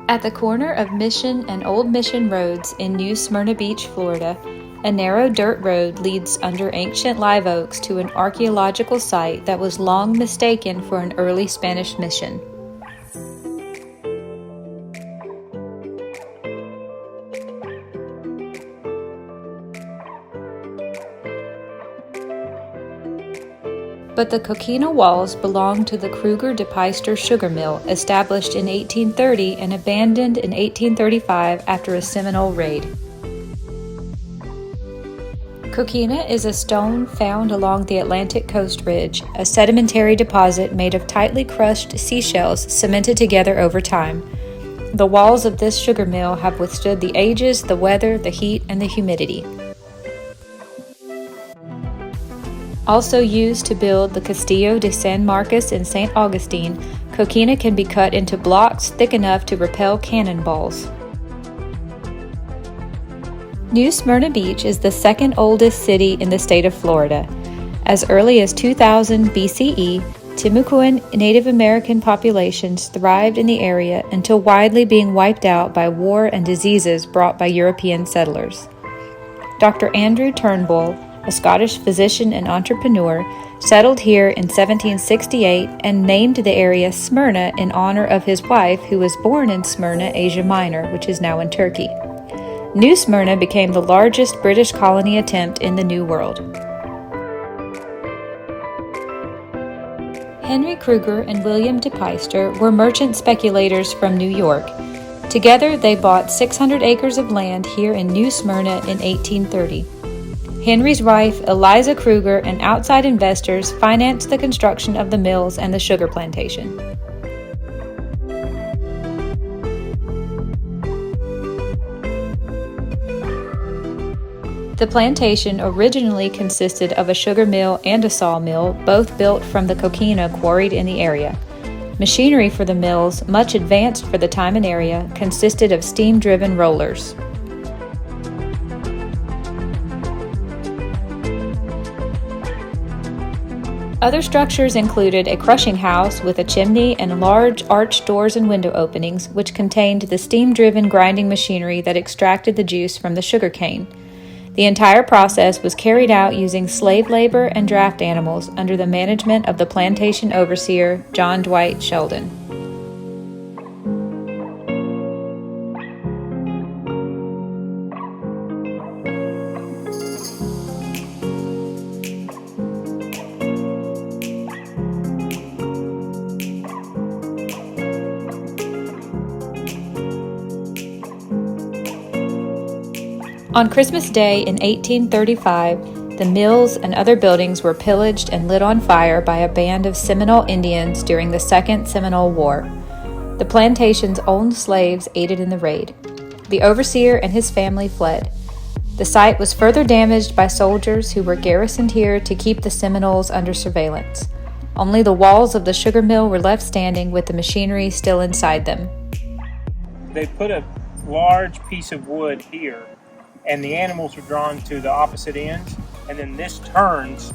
At the corner of Mission and Old Mission Roads in New Smyrna Beach, Florida, a narrow dirt road leads under ancient live oaks to an archaeological site that was long mistaken for an early Spanish mission. But the coquina walls belong to the Cruger dePeyster sugar mill, established in 1830 and abandoned in 1835 after a Seminole raid. Coquina is a stone found along the Atlantic Coast Ridge, a sedimentary deposit made of tightly crushed seashells cemented together over time. The walls of this sugar mill have withstood the ages, the weather, the heat, and the humidity. Also used to build the Castillo de San Marcos in St. Augustine, coquina can be cut into blocks thick enough to repel cannonballs. New Smyrna Beach is the second oldest city in the state of Florida. As early as 2000 BCE, Timucuan Native American populations thrived in the area until widely being wiped out by war and diseases brought by European settlers. Dr. Andrew Turnbull, a Scottish physician and entrepreneur, settled here in 1768 and named the area Smyrna in honor of his wife, who was born in Smyrna, Asia Minor, which is now in Turkey. New Smyrna became the largest British colony attempt in the New World. Henry Cruger and William dePeyster were merchant speculators from New York. Together, they bought 600 acres of land here in New Smyrna in 1830. Henry's wife, Eliza Cruger, and outside investors financed the construction of the mills and the sugar plantation. The plantation originally consisted of a sugar mill and a sawmill, both built from the coquina quarried in the area. Machinery for the mills, much advanced for the time and area, consisted of steam-driven rollers. Other structures included a crushing house with a chimney and large arched doors and window openings, which contained the steam-driven grinding machinery that extracted the juice from the sugar cane. The entire process was carried out using slave labor and draft animals under the management of the plantation overseer, John Dwight Sheldon. On Christmas Day in 1835, the mills and other buildings were pillaged and lit on fire by a band of Seminole Indians during the Second Seminole War. The plantation's own slaves aided in the raid. The overseer and his family fled. The site was further damaged by soldiers who were garrisoned here to keep the Seminoles under surveillance. Only the walls of the sugar mill were left standing with the machinery still inside them. They put a large piece of wood here, and the animals are drawn to the opposite ends, and then this turns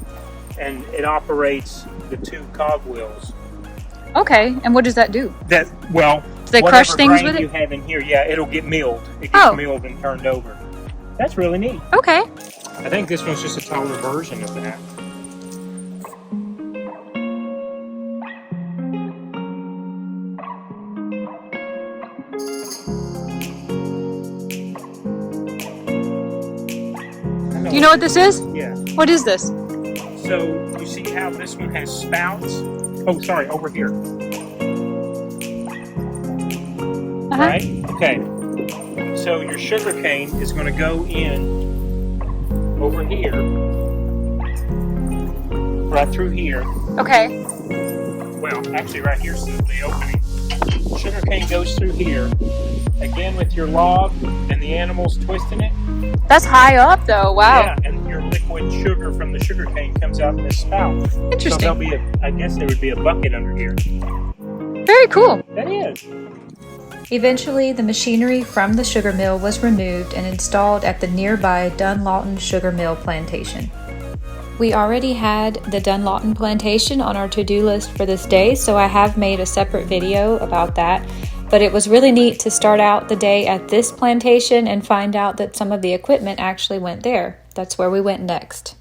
and it operates the two cogwheels. Okay, and what does that do? Do they crush things with it? You have in here, yeah, it'll get milled. It gets milled and turned over. That's really neat. Okay. I think this one's just a taller version of that. Do you know what this is? Yeah. What is this? So, you see how this one has spouts? Oh, sorry, over here. Right? Okay. So, your sugar cane is going to go in over here. Right through here. Okay. Well, actually right here's the opening. Sugar cane goes through here. Again with your log and the animals twisting it. That's high up though, wow. Yeah, and your liquid sugar from the sugar cane comes out in this spout. Interesting. So there'll be I guess there would be a bucket under here. Very cool. That is. Eventually, the machinery from the sugar mill was removed and installed at the nearby Dunlawton Sugar Mill plantation. We already had the Dunlawton plantation on our to-do list for this day, so I have made a separate video about that. But it was really neat to start out the day at this plantation and find out that some of the equipment actually went there. That's where we went next.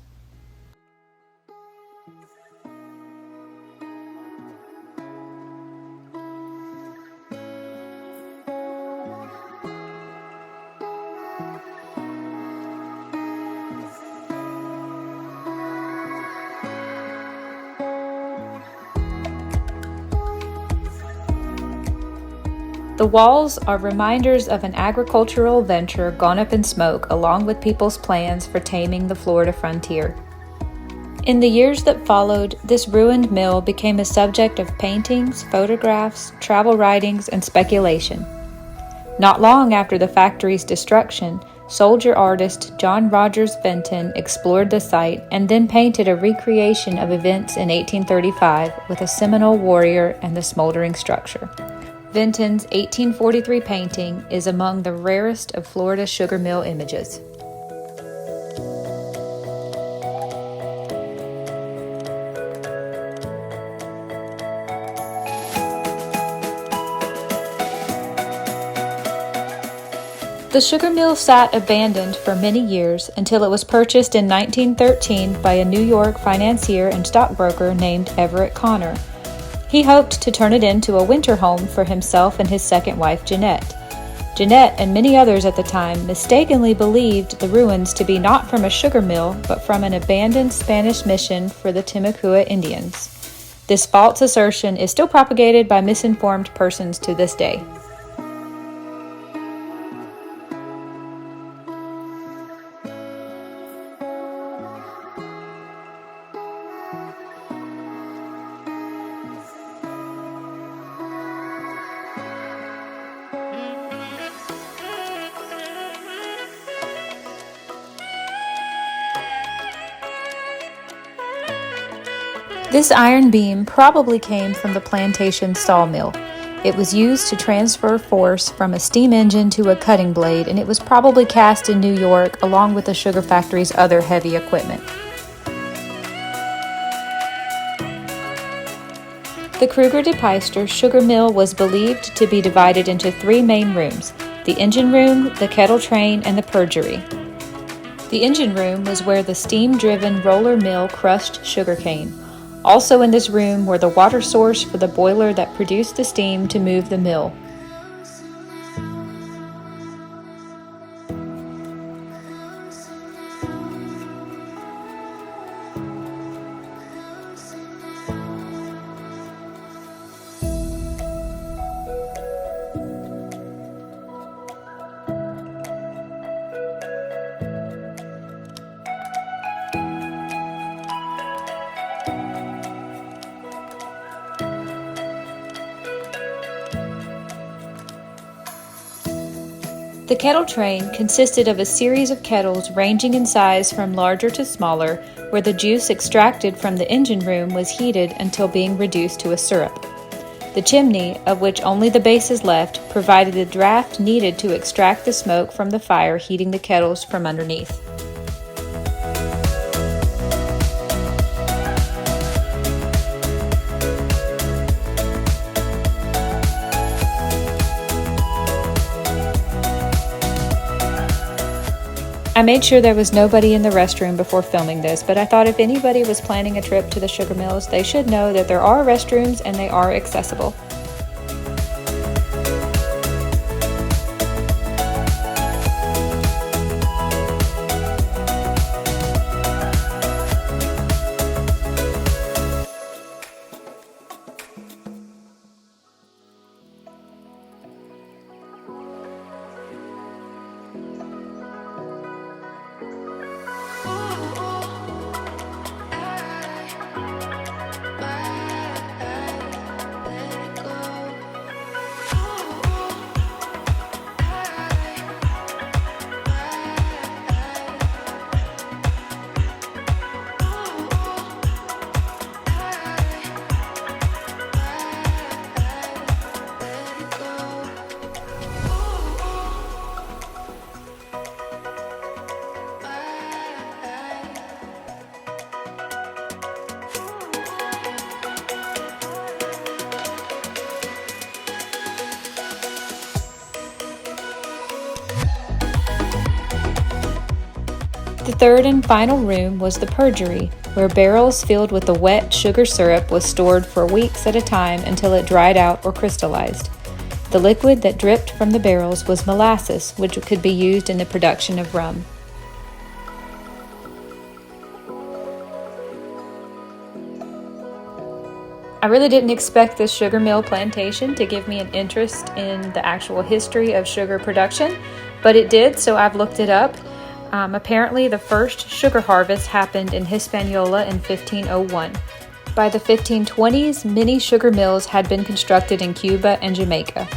The walls are reminders of an agricultural venture gone up in smoke, along with people's plans for taming the Florida frontier. In the years that followed, this ruined mill became a subject of paintings, photographs, travel writings, and speculation. Not long after the factory's destruction, soldier artist John Rogers Vinton explored the site and then painted a recreation of events in 1835 with a Seminole warrior and the smoldering structure. Vinton's 1843 painting is among the rarest of Florida's sugar mill images. The sugar mill sat abandoned for many years until it was purchased in 1913 by a New York financier and stockbroker named Everett Connor. He hoped to turn it into a winter home for himself and his second wife, Jeanette. Jeanette and many others at the time mistakenly believed the ruins to be not from a sugar mill, but from an abandoned Spanish mission for the Timucua Indians. This false assertion is still propagated by misinformed persons to this day. This iron beam probably came from the plantation sawmill. It was used to transfer force from a steam engine to a cutting blade, and it was probably cast in New York along with the sugar factory's other heavy equipment. The Cruger dePeyster sugar mill was believed to be divided into three main rooms: the engine room, the kettle train, and the purgery. The engine room was where the steam-driven roller mill crushed sugarcane. Also in this room were the water source for the boiler that produced the steam to move the mill. The kettle train consisted of a series of kettles ranging in size from larger to smaller, where the juice extracted from the engine room was heated until being reduced to a syrup. The chimney, of which only the base is left, provided the draft needed to extract the smoke from the fire heating the kettles from underneath. I made sure there was nobody in the restroom before filming this, but I thought if anybody was planning a trip to the sugar mills, they should know that there are restrooms and they are accessible. The third and final room was the purgery, where barrels filled with the wet sugar syrup was stored for weeks at a time until it dried out or crystallized. The liquid that dripped from the barrels was molasses, which could be used in the production of rum. I really didn't expect this sugar mill plantation to give me an interest in the actual history of sugar production, but it did, so I've looked it up. Apparently, the first sugar harvest happened in Hispaniola in 1501. By the 1520s, many sugar mills had been constructed in Cuba and Jamaica.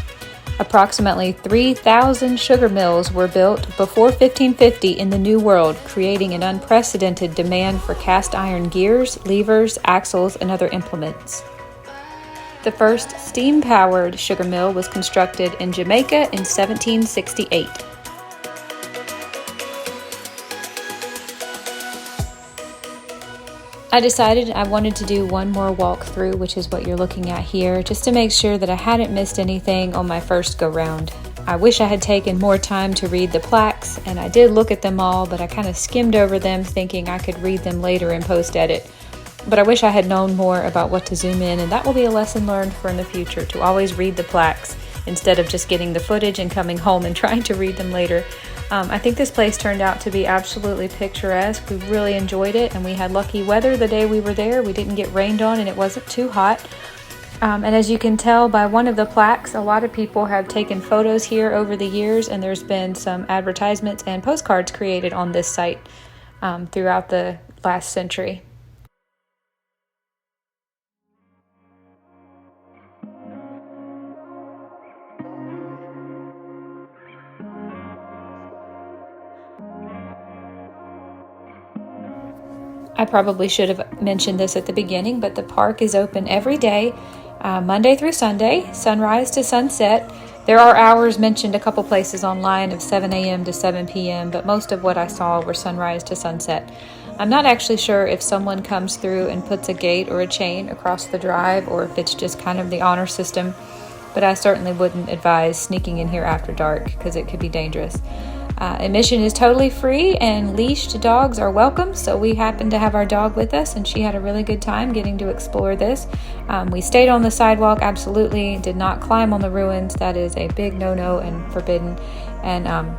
Approximately 3,000 sugar mills were built before 1550 in the New World, creating an unprecedented demand for cast iron gears, levers, axles, and other implements. The first steam-powered sugar mill was constructed in Jamaica in 1768. I decided I wanted to do one more walkthrough, which is what you're looking at here, just to make sure that I hadn't missed anything on my first go-round. I wish I had taken more time to read the plaques, and I did look at them all, but I kind of skimmed over them thinking I could read them later in post-edit. But I wish I had known more about what to zoom in, and that will be a lesson learned for in the future, to always read the plaques instead of just getting the footage and coming home and trying to read them later. I think this place turned out to be absolutely picturesque. We really enjoyed it, and we had lucky weather the day we were there. We didn't get rained on, and it wasn't too hot. And as you can tell by one of the plaques, a lot of people have taken photos here over the years, and there's been some advertisements and postcards created on this site throughout the last century. I probably should have mentioned this at the beginning, but the park is open every day, Monday through Sunday, sunrise to sunset. There are hours mentioned a couple places online of 7 a.m. to 7 p.m., but most of what I saw were sunrise to sunset. I'm not actually sure if someone comes through and puts a gate or a chain across the drive, or if it's just kind of the honor system, but I certainly wouldn't advise sneaking in here after dark because it could be dangerous. Admission is totally free, and leashed dogs are welcome, so we happened to have our dog with us, and she had a really good time getting to explore this. We stayed on the sidewalk, absolutely, did not climb on the ruins. That is a big no-no and forbidden. And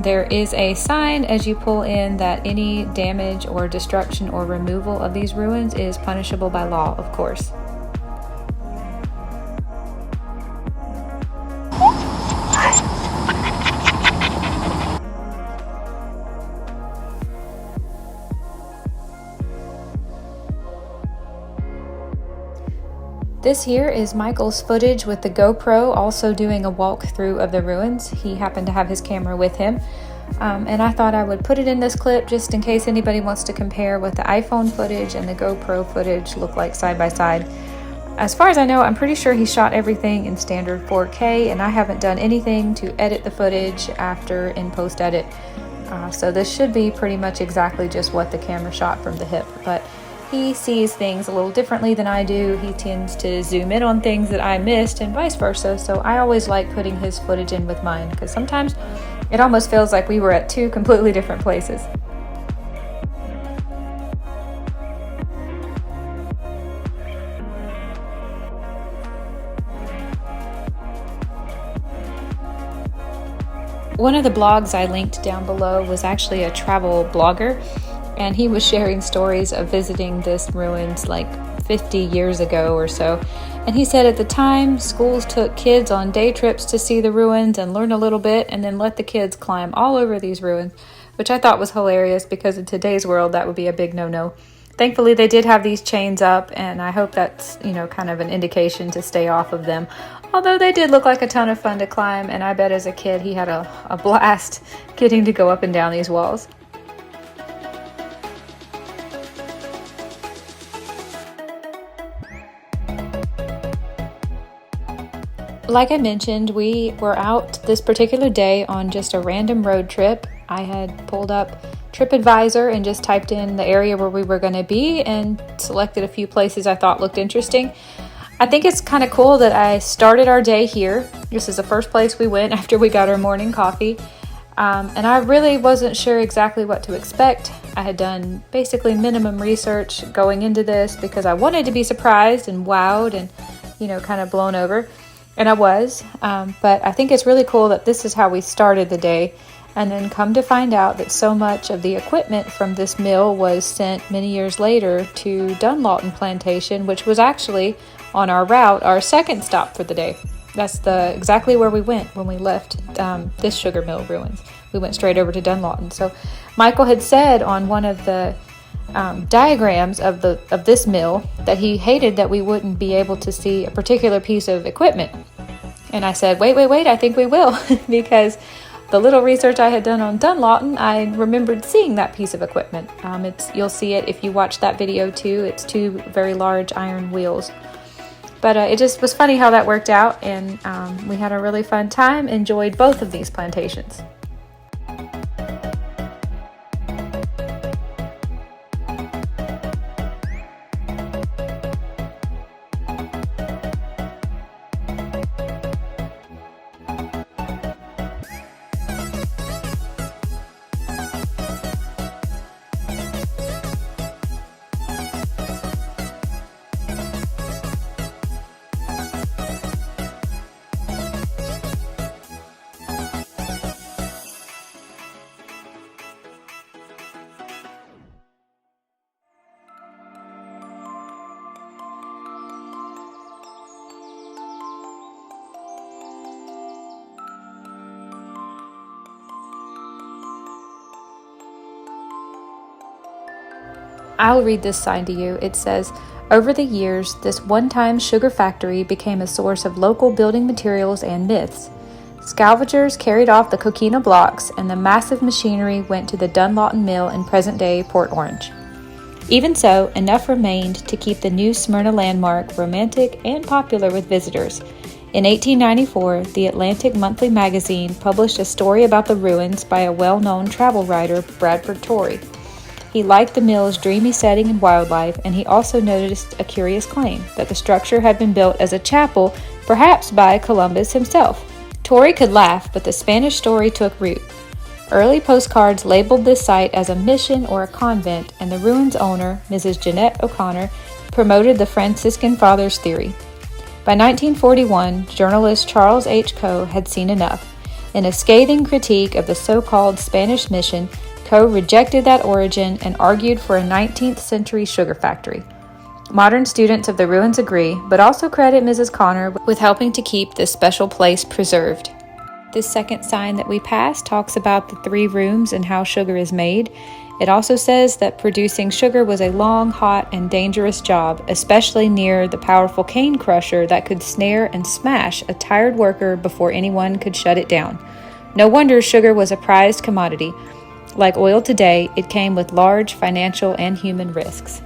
there is a sign as you pull in that any damage or destruction or removal of these ruins is punishable by law, of course. This here is Michael's footage with the GoPro, also doing a walkthrough of the ruins. He happened to have his camera with him. And I thought I would put it in this clip just in case anybody wants to compare what the iPhone footage and the GoPro footage look like side by side. As far as I know, I'm pretty sure he shot everything in standard 4K, and I haven't done anything to edit the footage after in post-edit. So this should be pretty much exactly just what the camera shot from the hip. But he sees things a little differently than I do. He tends to zoom in on things that I missed and vice versa. So I always like putting his footage in with mine because sometimes it almost feels like we were at two completely different places. One of the blogs I linked down below was actually a travel blogger, and he was sharing stories of visiting this ruins like 50 years ago or so. And he said at the time, schools took kids on day trips to see the ruins and learn a little bit, and then let the kids climb all over these ruins, which I thought was hilarious because in today's world that would be a big no-no. Thankfully, they did have these chains up, and I hope that's, kind of an indication to stay off of them. Although they did look like a ton of fun to climb, and I bet as a kid he had a blast getting to go up and down these walls. Like I mentioned, we were out this particular day on just a random road trip. I had pulled up TripAdvisor and just typed in the area where we were going to be and selected a few places I thought looked interesting. I think it's kind of cool that I started our day here. This is the first place we went after we got our morning coffee. And I really wasn't sure exactly what to expect. I had done basically minimum research going into this because I wanted to be surprised and wowed and, kind of blown over. And I was. But I think it's really cool that this is how we started the day. And then come to find out that so much of the equipment from this mill was sent many years later to Dunlawton Plantation, which was actually on our route, our second stop for the day. That's exactly where we went when we left this sugar mill ruins. We went straight over to Dunlawton. So Michael had said on one of the diagrams of this mill that he hated that we wouldn't be able to see a particular piece of equipment. And I said, wait, I think we will, because the little research I had done on Dunlawton, I remembered seeing that piece of equipment. You'll see it if you watch that video too. It's two very large iron wheels. But it just was funny how that worked out, and we had a really fun time, enjoyed both of these plantations. I'll read this sign to you. It says, "Over the years, this one-time sugar factory became a source of local building materials and myths. Scavengers carried off the coquina blocks, and the massive machinery went to the Dunlawton Mill in present-day Port Orange. Even so, enough remained to keep the new Smyrna landmark romantic and popular with visitors. In 1894, the Atlantic Monthly magazine published a story about the ruins by a well-known travel writer, Bradford Torrey. He liked the mill's dreamy setting and wildlife, and he also noticed a curious claim that the structure had been built as a chapel, perhaps by Columbus himself. Torrey could laugh, but the Spanish story took root. Early postcards labeled this site as a mission or a convent, and the ruins owner, Mrs. Jeanette O'Connor, promoted the Franciscan Fathers theory. By 1941, journalist Charles H. Coe had seen enough. In a scathing critique of the so-called Spanish mission, Coe rejected that origin and argued for a 19th century sugar factory. Modern students of the ruins agree, but also credit Mrs. Connor with helping to keep this special place preserved. This second sign that we passed talks about the 3 rooms and how sugar is made. It also says that producing sugar was a long, hot, and dangerous job, especially near the powerful cane crusher that could snare and smash a tired worker before anyone could shut it down. No wonder sugar was a prized commodity. Like oil today, it came with large financial and human risks.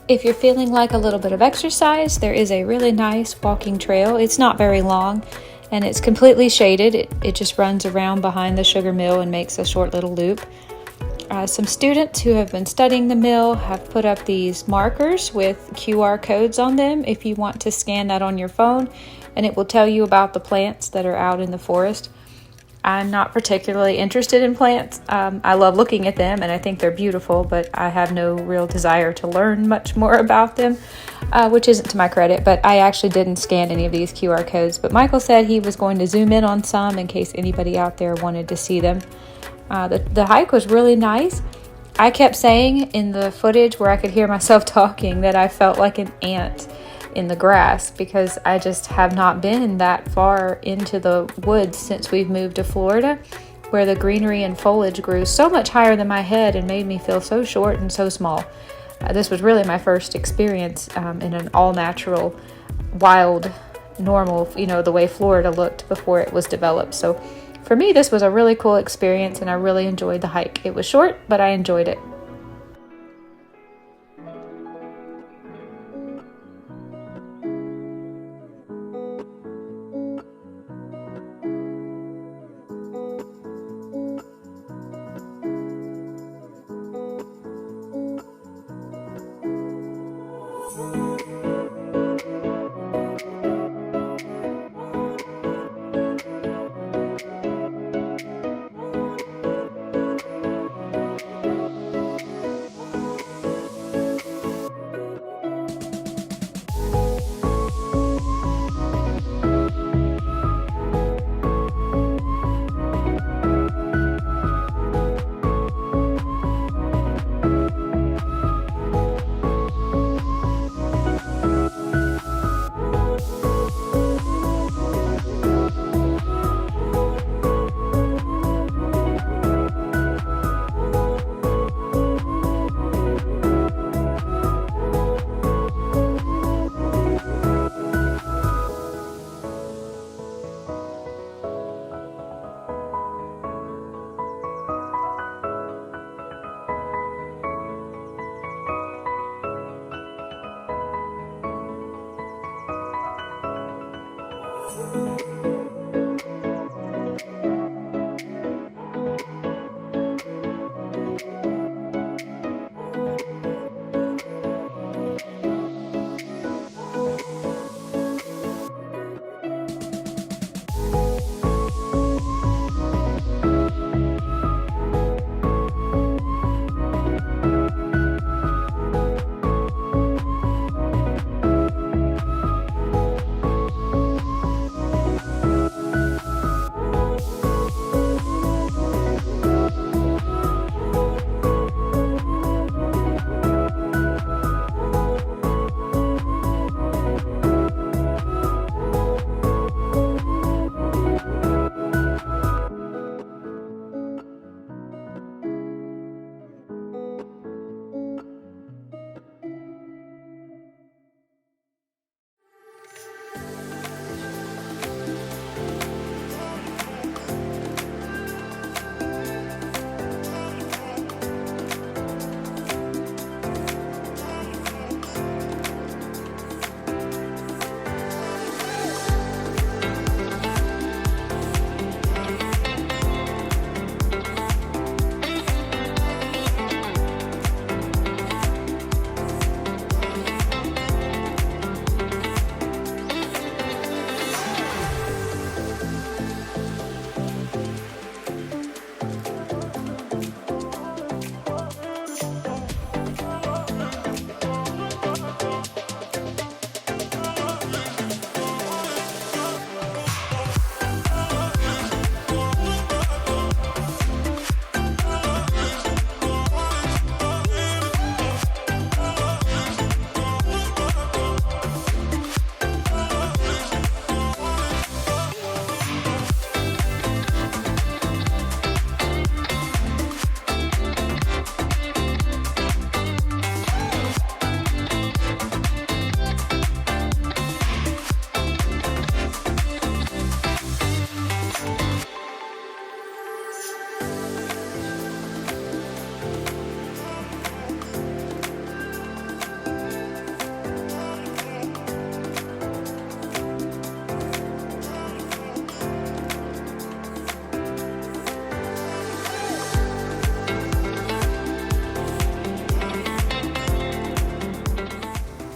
If you're feeling like a little bit of exercise, there is a really nice walking trail. It's not very long and it's completely shaded. It just runs around behind the sugar mill and makes a short little loop. Some students who have been studying the mill have put up these markers with QR codes on them if you want to scan that on your phone, and it will tell you about the plants that are out in the forest. I'm not particularly interested in plants. I love looking at them and I think they're beautiful, but I have no real desire to learn much more about them, which isn't to my credit, but I actually didn't scan any of these QR codes. But Michael said he was going to zoom in on some in case anybody out there wanted to see them. The hike was really nice. I kept saying in the footage where I could hear myself talking that I felt like an ant in the grass because I just have not been that far into the woods since we've moved to Florida, where the greenery and foliage grew so much higher than my head and made me feel so short and so small. This was really my first experience in an all-natural, wild, normal, the way Florida looked before it was developed. So for me, this was a really cool experience and I really enjoyed the hike. It was short, but I enjoyed it.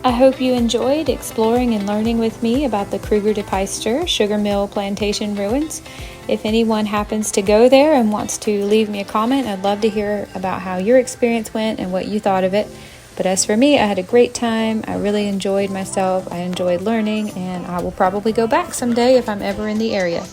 I hope you enjoyed exploring and learning with me about the Cruger dePeyster sugar mill plantation ruins. If anyone happens to go there and wants to leave me a comment, I'd love to hear about how your experience went and what you thought of it. But as for me, I had a great time. I really enjoyed myself. I enjoyed learning, and I will probably go back someday if I'm ever in the area.